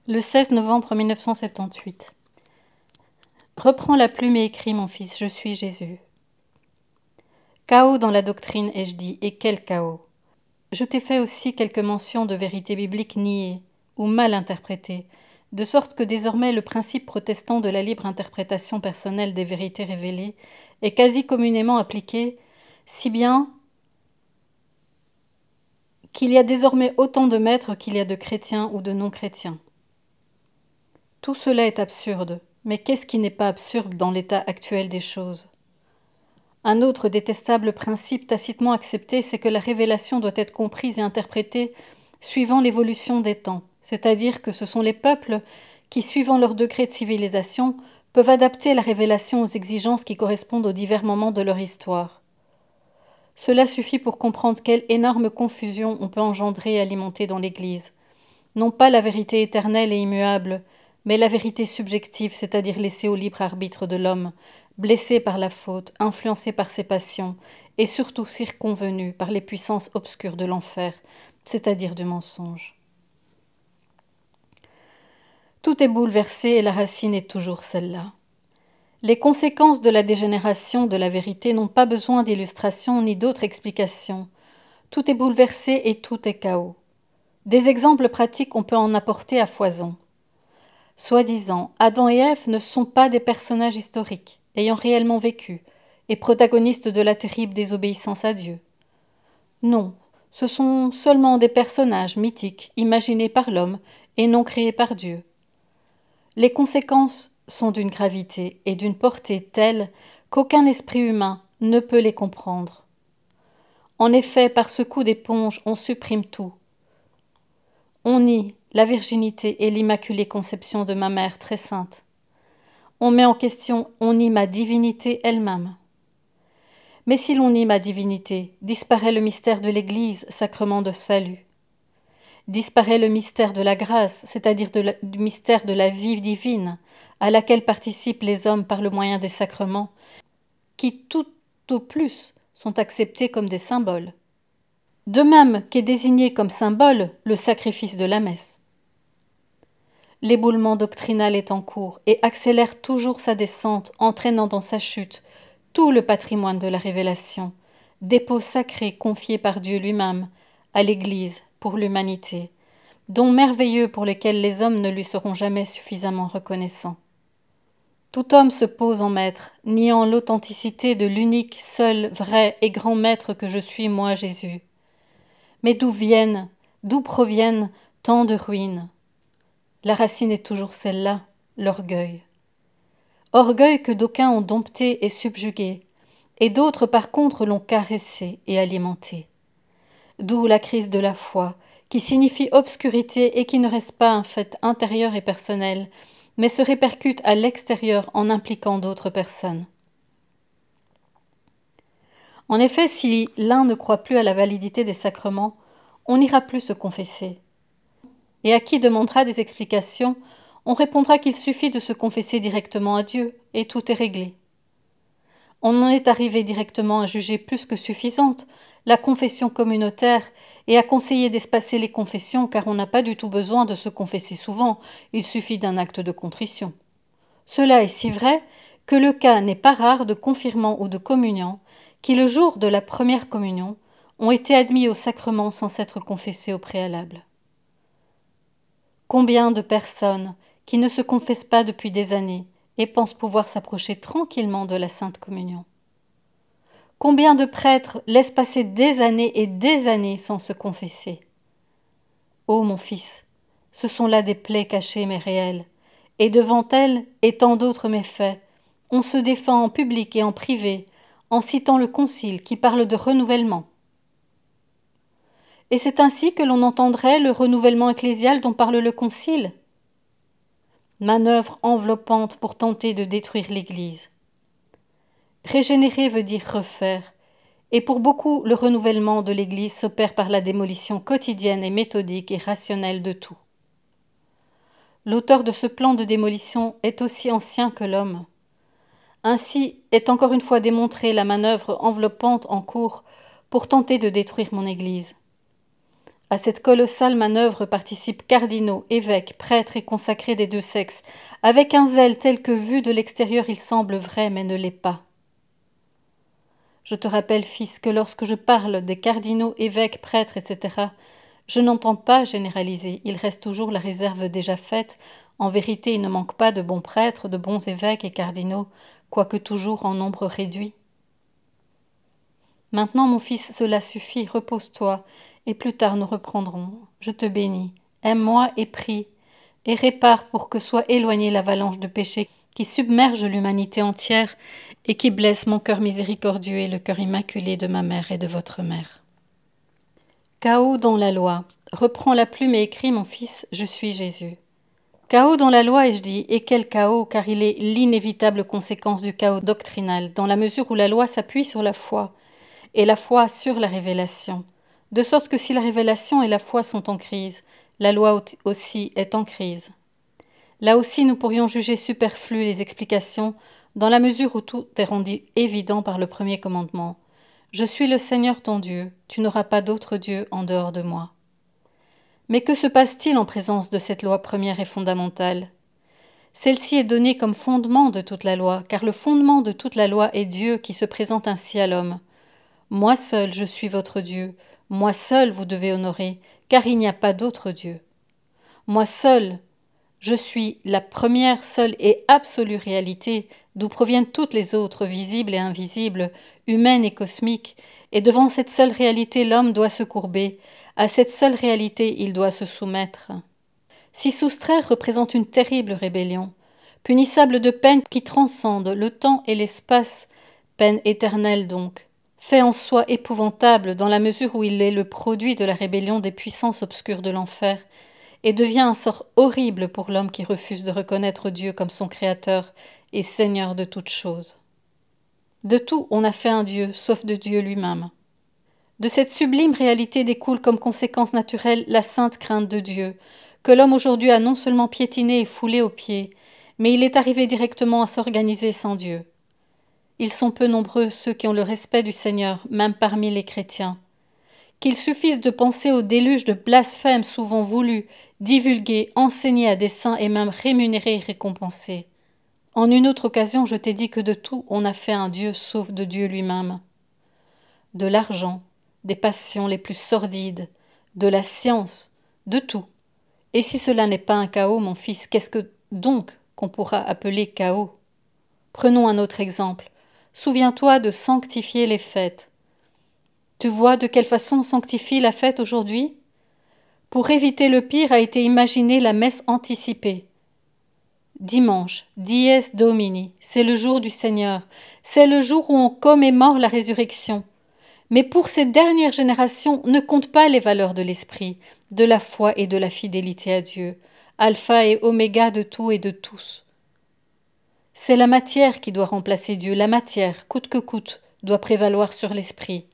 Le 16 novembre 1978. Reprends la plume et écris, mon fils, je suis Jésus. Chaos dans la doctrine, ai-je dit, et quel chaos! Je t'ai fait aussi quelques mentions de vérités bibliques niées ou mal interprétées, de sorte que désormais le principe protestant de la libre interprétation personnelle des vérités révélées est quasi communément appliqué, si bien qu'il y a désormais autant de maîtres qu'il y a de chrétiens ou de non-chrétiens. Tout cela est absurde, mais qu'est-ce qui n'est pas absurde dans l'état actuel des choses? Un autre détestable principe tacitement accepté, c'est que la révélation doit être comprise et interprétée suivant l'évolution des temps, c'est-à-dire que ce sont les peuples qui, suivant leur degré de civilisation, peuvent adapter la révélation aux exigences qui correspondent aux divers moments de leur histoire. Cela suffit pour comprendre quelle énorme confusion on peut engendrer et alimenter dans l'Église. Non pas la vérité éternelle et immuable, mais la vérité subjective, c'est-à-dire laissée au libre arbitre de l'homme, blessé par la faute, influencé par ses passions, et surtout circonvenu par les puissances obscures de l'enfer, c'est-à-dire du mensonge. Tout est bouleversé et la racine est toujours celle-là. Les conséquences de la dégénération de la vérité n'ont pas besoin d'illustration ni d'autres explications. Tout est bouleversé et tout est chaos. Des exemples pratiques on peut en apporter à foison. Soi-disant, Adam et Ève ne sont pas des personnages historiques, ayant réellement vécu, et protagonistes de la terrible désobéissance à Dieu. Non, ce sont seulement des personnages mythiques, imaginés par l'homme, et non créés par Dieu. Les conséquences sont d'une gravité et d'une portée telle qu'aucun esprit humain ne peut les comprendre. En effet, par ce coup d'éponge, on supprime tout. On nie la virginité et l'immaculée conception de ma mère très sainte. On met en question, on nie ma divinité elle-même. Mais si l'on nie ma divinité, disparaît le mystère de l'Église, sacrement de salut. Disparaît le mystère de la grâce, c'est-à-dire du mystère de la vie divine, à laquelle participent les hommes par le moyen des sacrements, qui tout au plus sont acceptés comme des symboles. De même qu'est désigné comme symbole le sacrifice de la messe. L'éboulement doctrinal est en cours et accélère toujours sa descente, entraînant dans sa chute tout le patrimoine de la révélation, dépôt sacré confié par Dieu lui-même à l'Église pour l'humanité, dons merveilleux pour lesquels les hommes ne lui seront jamais suffisamment reconnaissants. Tout homme se pose en maître, niant l'authenticité de l'unique, seul, vrai et grand maître que je suis, moi, Jésus. Mais d'où proviennent tant de ruines? La racine est toujours celle-là, l'orgueil. Orgueil que d'aucuns ont dompté et subjugué, et d'autres par contre l'ont caressé et alimenté. D'où la crise de la foi, qui signifie obscurité et qui ne reste pas un fait intérieur et personnel, mais se répercute à l'extérieur en impliquant d'autres personnes. En effet, si l'un ne croit plus à la validité des sacrements, on n'ira plus se confesser. Et à qui demandera des explications, on répondra qu'il suffit de se confesser directement à Dieu, et tout est réglé. On en est arrivé directement à juger plus que suffisante la confession communautaire et à conseiller d'espacer les confessions car on n'a pas du tout besoin de se confesser souvent, il suffit d'un acte de contrition. Cela est si vrai que le cas n'est pas rare de confirmants ou de communiants qui, le jour de la première communion, ont été admis au sacrement sans s'être confessés au préalable. Combien de personnes qui ne se confessent pas depuis des années et pensent pouvoir s'approcher tranquillement de la Sainte Communion? Combien de prêtres laissent passer des années et des années sans se confesser? Ô mon fils, ce sont là des plaies cachées mais réelles, et devant elles et tant d'autres méfaits, on se défend en public et en privé, en citant le Concile qui parle de renouvellement. Et c'est ainsi que l'on entendrait le renouvellement ecclésial dont parle le Concile. Manœuvre enveloppante pour tenter de détruire l'Église. Régénérer veut dire refaire, et pour beaucoup le renouvellement de l'Église s'opère par la démolition quotidienne et méthodique et rationnelle de tout. L'auteur de ce plan de démolition est aussi ancien que l'homme. Ainsi est encore une fois démontrée la manœuvre enveloppante en cours pour tenter de détruire mon Église. À cette colossale manœuvre participent cardinaux, évêques, prêtres et consacrés des deux sexes, avec un zèle tel que vu de l'extérieur il semble vrai mais ne l'est pas. Je te rappelle, fils, que lorsque je parle des cardinaux, évêques, prêtres, etc., je n'entends pas généraliser, il reste toujours la réserve déjà faite. En vérité, il ne manque pas de bons prêtres, de bons évêques et cardinaux, quoique toujours en nombre réduit. Maintenant, mon fils, cela suffit, repose-toi, et plus tard nous reprendrons. Je te bénis, aime-moi et prie, et répare pour que soit éloignée l'avalanche de péché qui submerge l'humanité entière et qui blesse mon cœur miséricordieux et le cœur immaculé de ma mère et de votre mère. Chaos dans la loi. Reprends la plume et écris, mon fils, je suis Jésus. Chaos dans la loi, ai-je dit, et quel chaos, car il est l'inévitable conséquence du chaos doctrinal, dans la mesure où la loi s'appuie sur la foi, et la foi sur la révélation. De sorte que si la révélation et la foi sont en crise, la loi aussi est en crise. Là aussi, nous pourrions juger superflues les explications, dans la mesure où tout est rendu évident par le premier commandement. Je suis le Seigneur ton Dieu, tu n'auras pas d'autre Dieu en dehors de moi. Mais que se passe-t-il en présence de cette loi première et fondamentale ? Celle-ci est donnée comme fondement de toute la loi, car le fondement de toute la loi est Dieu qui se présente ainsi à l'homme. Moi seul je suis votre Dieu, moi seul vous devez honorer, car il n'y a pas d'autre Dieu. Moi seul, je suis la première, seule et absolue réalité, d'où proviennent toutes les autres, visibles et invisibles, humaines et cosmiques, et devant cette seule réalité l'homme doit se courber, à cette seule réalité il doit se soumettre. S'y soustraire représente une terrible rébellion, punissable de peines qui transcendent le temps et l'espace, peine éternelle donc, fait en soi épouvantable dans la mesure où il est le produit de la rébellion des puissances obscures de l'enfer, et devient un sort horrible pour l'homme qui refuse de reconnaître Dieu comme son Créateur et Seigneur de toutes choses. De tout on a fait un Dieu, sauf de Dieu lui-même. De cette sublime réalité découle comme conséquence naturelle la sainte crainte de Dieu, que l'homme aujourd'hui a non seulement piétiné et foulé aux pieds, mais il est arrivé directement à s'organiser sans Dieu. Ils sont peu nombreux ceux qui ont le respect du Seigneur, même parmi les chrétiens. Qu'il suffise de penser au déluge de blasphèmes souvent voulus, divulgués, enseignés à dessein et même rémunérés et récompensés. En une autre occasion, je t'ai dit que de tout on a fait un Dieu sauf de Dieu lui-même. De l'argent, des passions les plus sordides, de la science, de tout. Et si cela n'est pas un chaos, mon fils, qu'est-ce que donc qu'on pourra appeler chaos ? Prenons un autre exemple. Souviens-toi de sanctifier les fêtes. Tu vois de quelle façon on sanctifie la fête aujourd'hui ? Pour éviter le pire a été imaginée la messe anticipée. Dimanche, dies Domini, c'est le jour du Seigneur, c'est le jour où on commémore la résurrection. Mais pour ces dernières générations, ne comptent pas les valeurs de l'esprit, de la foi et de la fidélité à Dieu, alpha et oméga de tout et de tous. C'est la matière qui doit remplacer Dieu, la matière, coûte que coûte, doit prévaloir sur l'esprit.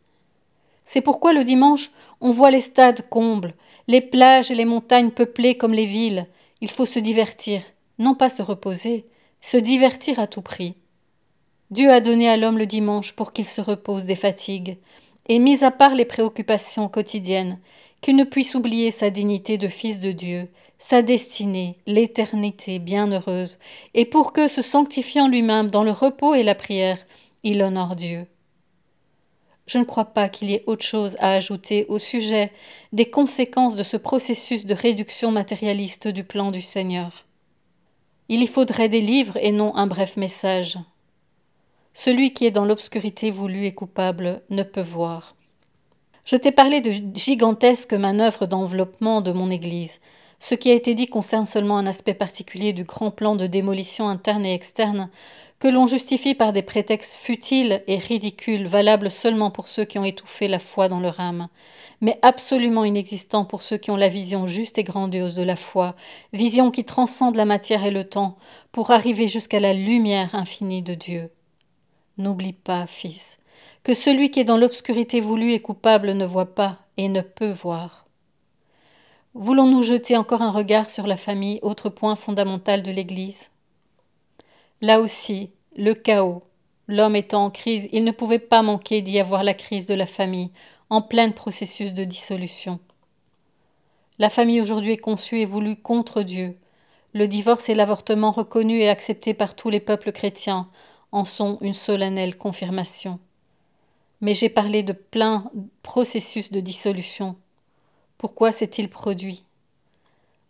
C'est pourquoi le dimanche, on voit les stades combles, les plages et les montagnes peuplées comme les villes. Il faut se divertir, non pas se reposer, se divertir à tout prix. Dieu a donné à l'homme le dimanche pour qu'il se repose des fatigues, et mis à part les préoccupations quotidiennes, qu'il ne puisse oublier sa dignité de fils de Dieu, sa destinée, l'éternité bienheureuse, et pour que, se sanctifiant lui-même dans le repos et la prière, il honore Dieu. Je ne crois pas qu'il y ait autre chose à ajouter au sujet des conséquences de ce processus de réduction matérialiste du plan du Seigneur. Il y faudrait des livres et non un bref message. Celui qui est dans l'obscurité voulue et coupable ne peut voir. Je t'ai parlé de gigantesques manœuvres d'enveloppement de mon Église. Ce qui a été dit concerne seulement un aspect particulier du grand plan de démolition interne et externe que l'on justifie par des prétextes futiles et ridicules, valables seulement pour ceux qui ont étouffé la foi dans leur âme, mais absolument inexistants pour ceux qui ont la vision juste et grandiose de la foi, vision qui transcende la matière et le temps, pour arriver jusqu'à la lumière infinie de Dieu. N'oublie pas, fils, que celui qui est dans l'obscurité voulue et coupable ne voit pas et ne peut voir. Voulons-nous jeter encore un regard sur la famille, autre point fondamental de l'Église ? Là aussi, le chaos. L'homme étant en crise, il ne pouvait pas manquer d'y avoir la crise de la famille, en plein processus de dissolution. La famille aujourd'hui est conçue et voulue contre Dieu. Le divorce et l'avortement reconnus et acceptés par tous les peuples chrétiens en sont une solennelle confirmation. Mais j'ai parlé de plein processus de dissolution. Pourquoi s'est-il produit?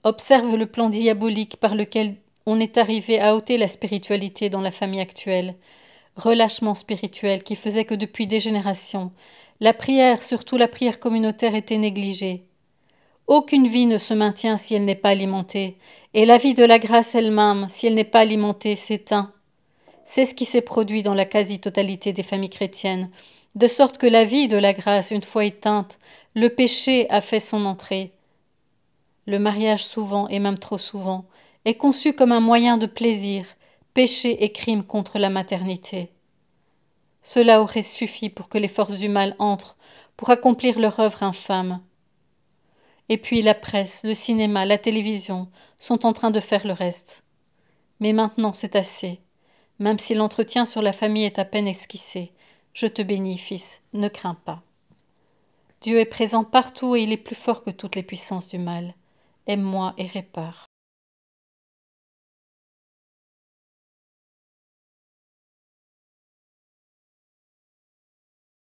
Observe le plan diabolique par lequel on est arrivé à ôter la spiritualité dans la famille actuelle, relâchement spirituel qui faisait que depuis des générations, la prière, surtout la prière communautaire, était négligée. Aucune vie ne se maintient si elle n'est pas alimentée, et la vie de la grâce elle-même, si elle n'est pas alimentée, s'éteint. C'est ce qui s'est produit dans la quasi-totalité des familles chrétiennes, de sorte que la vie de la grâce, une fois éteinte, le péché a fait son entrée. Le mariage souvent, et même trop souvent, est conçu comme un moyen de plaisir, péché et crime contre la maternité. Cela aurait suffi pour que les forces du mal entrent, pour accomplir leur œuvre infâme. Et puis la presse, le cinéma, la télévision sont en train de faire le reste. Mais maintenant c'est assez. Même si l'entretien sur la famille est à peine esquissé, je te bénis, fils, ne crains pas. Dieu est présent partout et il est plus fort que toutes les puissances du mal. Aime-moi et répare.